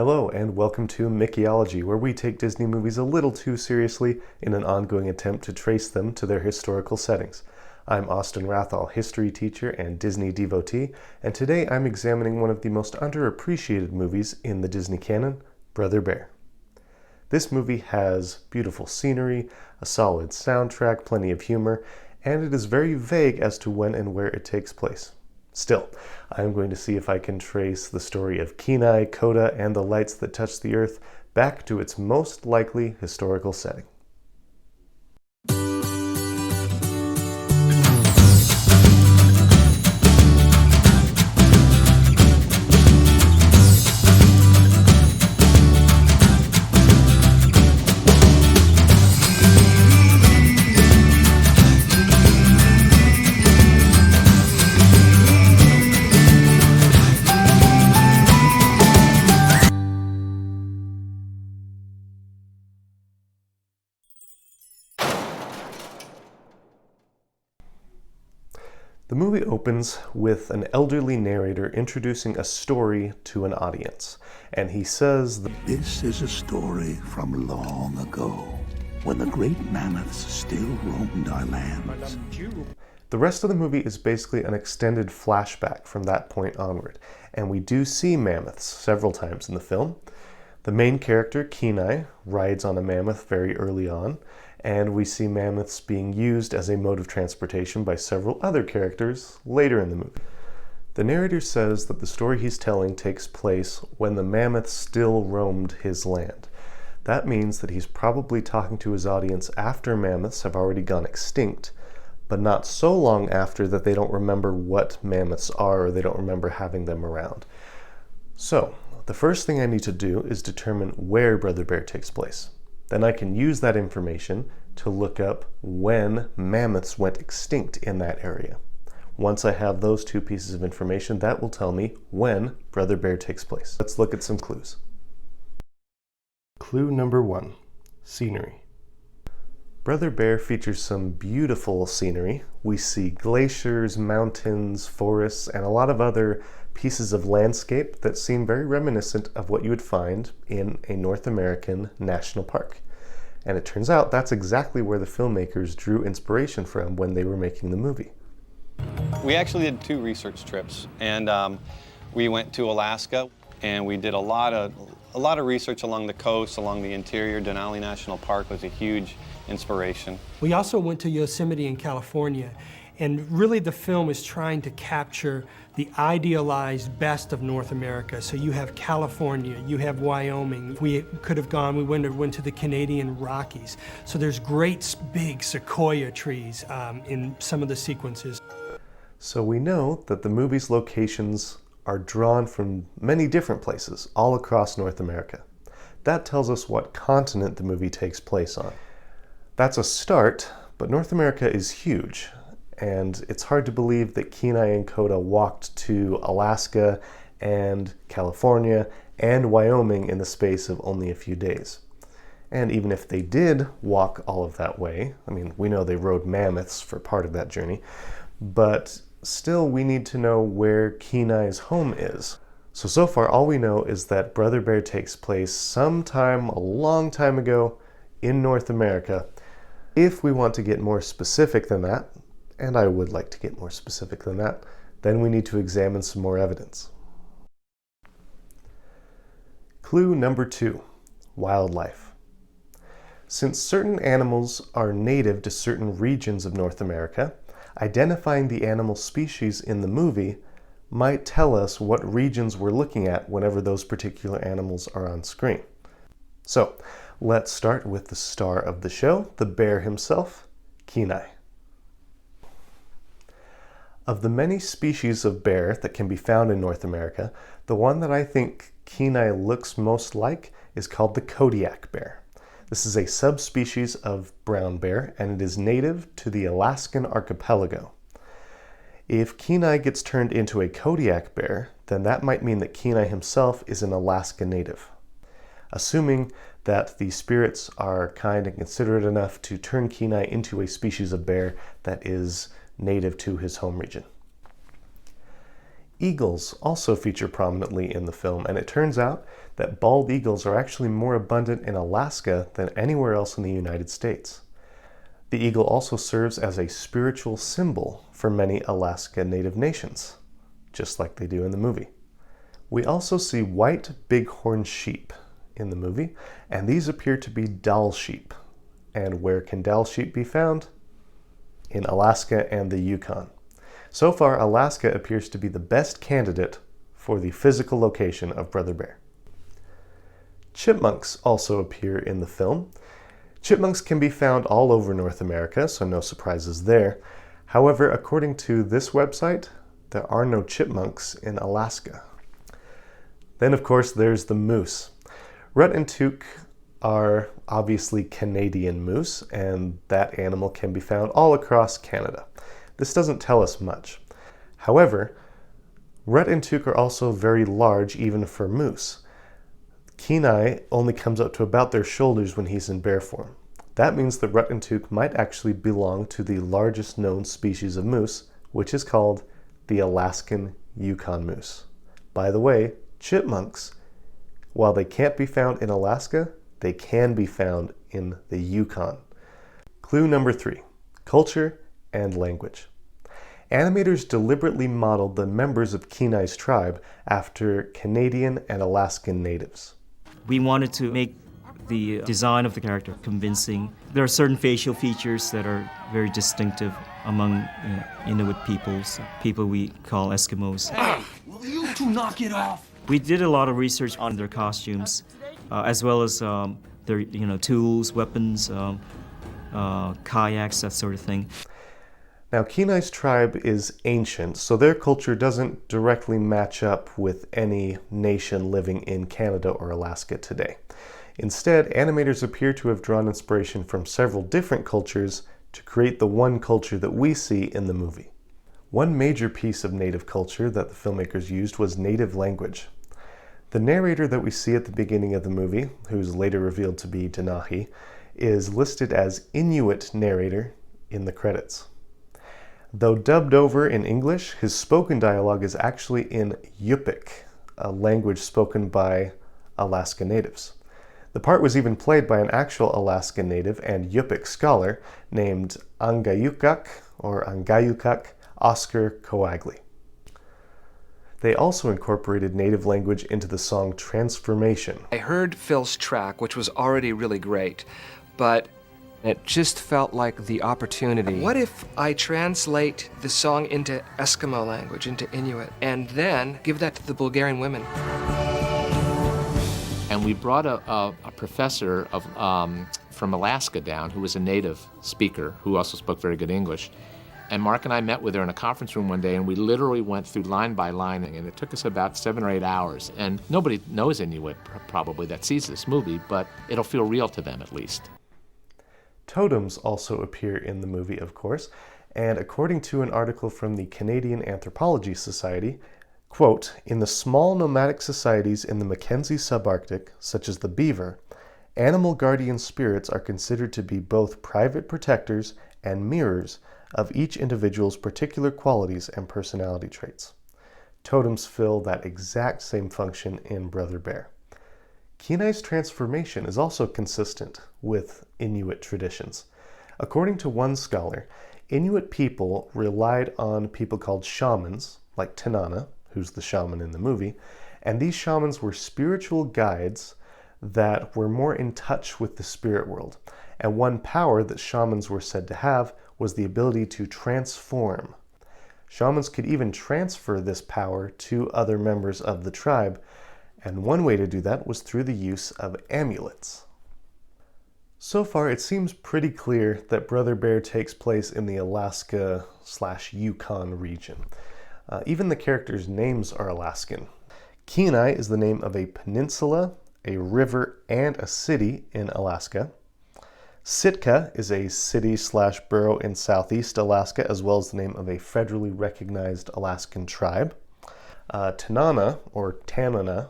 Hello and welcome to Mickeyology, where we take Disney movies a little too seriously in an ongoing attempt to trace them to their historical settings. I'm Austin Rathall, history teacher and Disney devotee, and today I'm examining one of the most underappreciated movies in the Disney canon, Brother Bear. This movie has beautiful scenery, a solid soundtrack, plenty of humor, and it is very vague as to when and where it takes place. Still, I'm going to see if I can trace the story of Kenai, Koda, and the lights that touch the earth back to its most likely historical setting. The movie opens with an elderly narrator introducing a story to an audience, and he says, "This is a story from long ago, when the great mammoths still roamed our lands." The rest of the movie is basically an extended flashback from that point onward, and we do see mammoths several times in the film. The main character, Kenai, rides on a mammoth very early on, and we see mammoths being used as a mode of transportation by several other characters later in the movie. The narrator says that the story he's telling takes place when the mammoths still roamed his land. That means that he's probably talking to his audience after mammoths have already gone extinct, but not so long after that they don't remember what mammoths are or they don't remember having them around. So, the first thing I need to do is determine where Brother Bear takes place. Then I can use that information to look up when mammoths went extinct in that area. Once I have those two pieces of information, that will tell me when Brother Bear takes place. Let's look at some clues. Clue number 1, scenery. Brother Bear features some beautiful scenery. We see glaciers, mountains, forests, and a lot of other pieces of landscape that seem very reminiscent of what you would find in a North American national park. And it turns out that's exactly where the filmmakers drew inspiration from when they were making the movie. We actually did 2 research trips, and we went to Alaska, and we did a lot of research along the coast, along the interior. Denali National Park was a huge inspiration. We also went to Yosemite in California, and really the film is trying to capture the idealized best of North America. So you have California, you have Wyoming. We went to the Canadian Rockies. So there's great big sequoia trees in some of the sequences. So we know that the movie's locations are drawn from many different places all across North America. That tells us what continent the movie takes place on. That's a start, but North America is huge, and it's hard to believe that Kenai and Koda walked to Alaska and California and Wyoming in the space of only a few days. And even if they did walk all of that way, I mean, we know they rode mammoths for part of that journey, but still we need to know where Kenai's home is. So far all we know is that Brother Bear takes place sometime a long time ago in North America. If we want to get more specific than that, and I would like to get more specific than that, then we need to examine some more evidence. Clue number 2, wildlife. Since certain animals are native to certain regions of North America, identifying the animal species in the movie might tell us what regions we're looking at whenever those particular animals are on screen. So, let's start with the star of the show, the bear himself, Kenai. Of the many species of bear that can be found in North America, the one that I think Kenai looks most like is called the Kodiak bear. This is a subspecies of brown bear, and it is native to the Alaskan archipelago. If Kenai gets turned into a Kodiak bear, then that might mean that Kenai himself is an Alaska native. Assuming that the spirits are kind and considerate enough to turn Kenai into a species of bear that is native to his home region. Eagles also feature prominently in the film, and it turns out that bald eagles are actually more abundant in Alaska than anywhere else in the United States. The eagle also serves as a spiritual symbol for many Alaska Native nations, just like they do in the movie. We also see white bighorn sheep in the movie, and these appear to be Dall sheep. And where can Dall sheep be found? In Alaska and the Yukon. So far, Alaska appears to be the best candidate for the physical location of Brother Bear. Chipmunks also appear in the film. Chipmunks can be found all over North America, so no surprises there. However, according to this website, there are no chipmunks in Alaska. Then, of course, there's the moose. Rut and Took are obviously Canadian moose, and that animal can be found all across Canada. This doesn't tell us much. However, Rut and Took are also very large even for moose. Kenai only comes up to about their shoulders when he's in bear form. That means that Rut and Took might actually belong to the largest known species of moose, which is called the Alaskan Yukon moose. By the way, chipmunks, while they can't be found in Alaska, they can be found in the Yukon. Clue number 3, culture and language. Animators deliberately modeled the members of Kenai's tribe after Canadian and Alaskan natives. We wanted to make the design of the character convincing. There are certain facial features that are very distinctive among Inuit peoples, people we call Eskimos. Will you two knock it off? We did a lot of research on their costumes, as well as their tools, weapons, kayaks, that sort of thing. Now, Kenai's tribe is ancient, so their culture doesn't directly match up with any nation living in Canada or Alaska today. Instead, animators appear to have drawn inspiration from several different cultures to create the one culture that we see in the movie. One major piece of native culture that the filmmakers used was native language. The narrator that we see at the beginning of the movie, who's later revealed to be Denahi, is listed as Inuit narrator in the credits. Though dubbed over in English, his spoken dialogue is actually in Yupik, a language spoken by Alaska natives. The part was even played by an actual Alaska native and Yupik scholar named Angayukak Oscar Coagley. They also incorporated native language into the song Transformation. I heard Phil's track, which was already really great, but it just felt like the opportunity. What if I translate the song into Eskimo language, into Inuit, and then give that to the Bulgarian women? And we brought a professor from Alaska down who was a native speaker who also spoke very good English. And Mark and I met with her in a conference room one day, and we literally went through line by line, and it took us about 7 or 8 hours. And nobody knows Inuit probably that sees this movie, but it'll feel real to them at least. Totems also appear in the movie, of course, and according to an article from the Canadian Anthropology Society, quote, "In the small nomadic societies in the Mackenzie subarctic, such as the beaver, animal guardian spirits are considered to be both private protectors and mirrors of each individual's particular qualities and personality traits. Totems fill that exact same function in Brother Bear." Kenai's transformation is also consistent with Inuit traditions. According to one scholar, Inuit people relied on people called shamans, like Tanana, who's the shaman in the movie, and these shamans were spiritual guides that were more in touch with the spirit world. And one power that shamans were said to have was the ability to transform. Shamans could even transfer this power to other members of the tribe, and one way to do that was through the use of amulets. So far, it seems pretty clear that Brother Bear takes place in the Alaska/Yukon region. Even the characters' names are Alaskan. Kenai is the name of a peninsula, a river, and a city in Alaska. Sitka is a city/borough in southeast Alaska, as well as the name of a federally recognized Alaskan tribe. Tanana, or Tanana,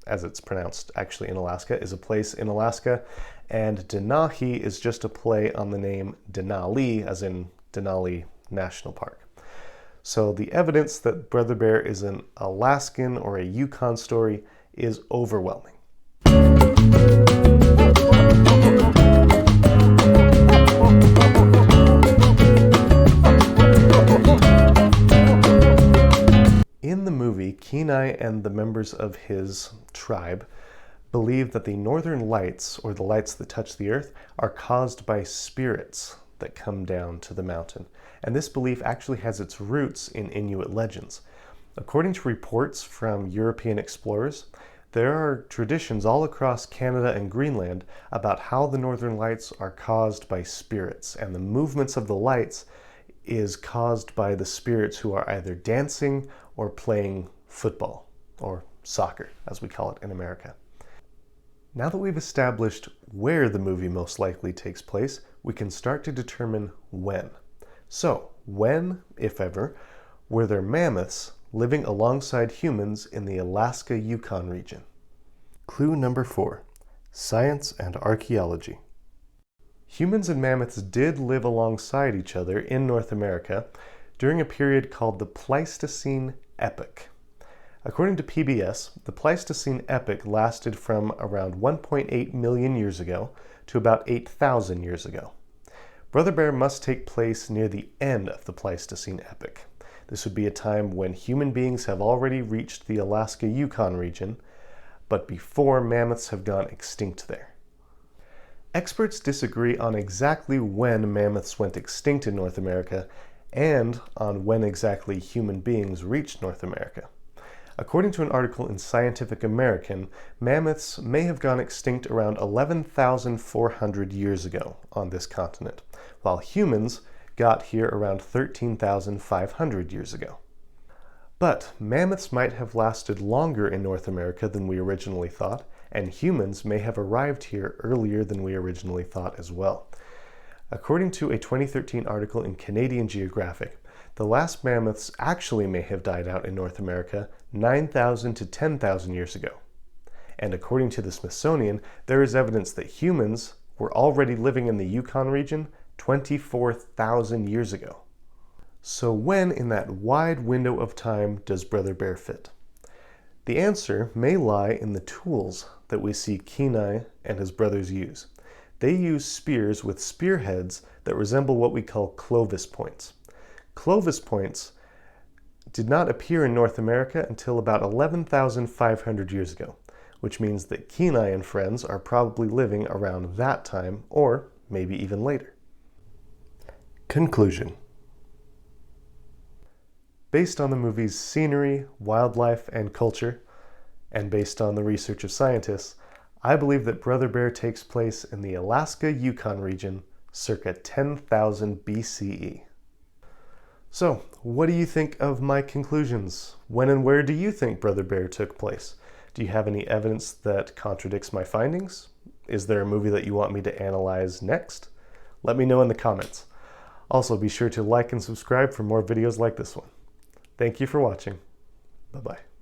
as it's pronounced actually in Alaska, is a place in Alaska, and Denahi is just a play on the name Denali, as in Denali National Park. So the evidence that Brother Bear is an Alaskan or a Yukon story is overwhelming. Kenai and the members of his tribe believe that the northern lights, or the lights that touch the earth, are caused by spirits that come down to the mountain. And this belief actually has its roots in Inuit legends. According to reports from European explorers, there are traditions all across Canada and Greenland about how the northern lights are caused by spirits, and the movements of the lights is caused by the spirits who are either dancing or playing football, or soccer, as we call it in America. Now that we've established where the movie most likely takes place, we can start to determine when. So, when, if ever, were there mammoths living alongside humans in the Alaska-Yukon region? Clue number 4, science and archaeology. Humans and mammoths did live alongside each other in North America during a period called the Pleistocene Epoch. According to PBS, the Pleistocene Epoch lasted from around 1.8 million years ago to about 8,000 years ago. Brother Bear must take place near the end of the Pleistocene Epoch. This would be a time when human beings have already reached the Alaska-Yukon region, but before mammoths have gone extinct there. Experts disagree on exactly when mammoths went extinct in North America and on when exactly human beings reached North America. According to an article in Scientific American, mammoths may have gone extinct around 11,400 years ago on this continent, while humans got here around 13,500 years ago. But mammoths might have lasted longer in North America than we originally thought, and humans may have arrived here earlier than we originally thought as well. According to a 2013 article in Canadian Geographic, the last mammoths actually may have died out in North America 9,000 to 10,000 years ago. And according to the Smithsonian, there is evidence that humans were already living in the Yukon region 24,000 years ago. So when in that wide window of time does Brother Bear fit? The answer may lie in the tools that we see Kenai and his brothers use. They use spears with spearheads that resemble what we call Clovis points. Clovis points did not appear in North America until about 11,500 years ago, which means that Kenai and friends are probably living around that time, or maybe even later. Conclusion. Based on the movie's scenery, wildlife, and culture, and based on the research of scientists, I believe that Brother Bear takes place in the Alaska-Yukon region circa 10,000 BCE. So, what do you think of my conclusions? When and where do you think Brother Bear took place? Do you have any evidence that contradicts my findings? Is there a movie that you want me to analyze next? Let me know in the comments. Also, be sure to like and subscribe for more videos like this one. Thank you for watching. Bye-bye.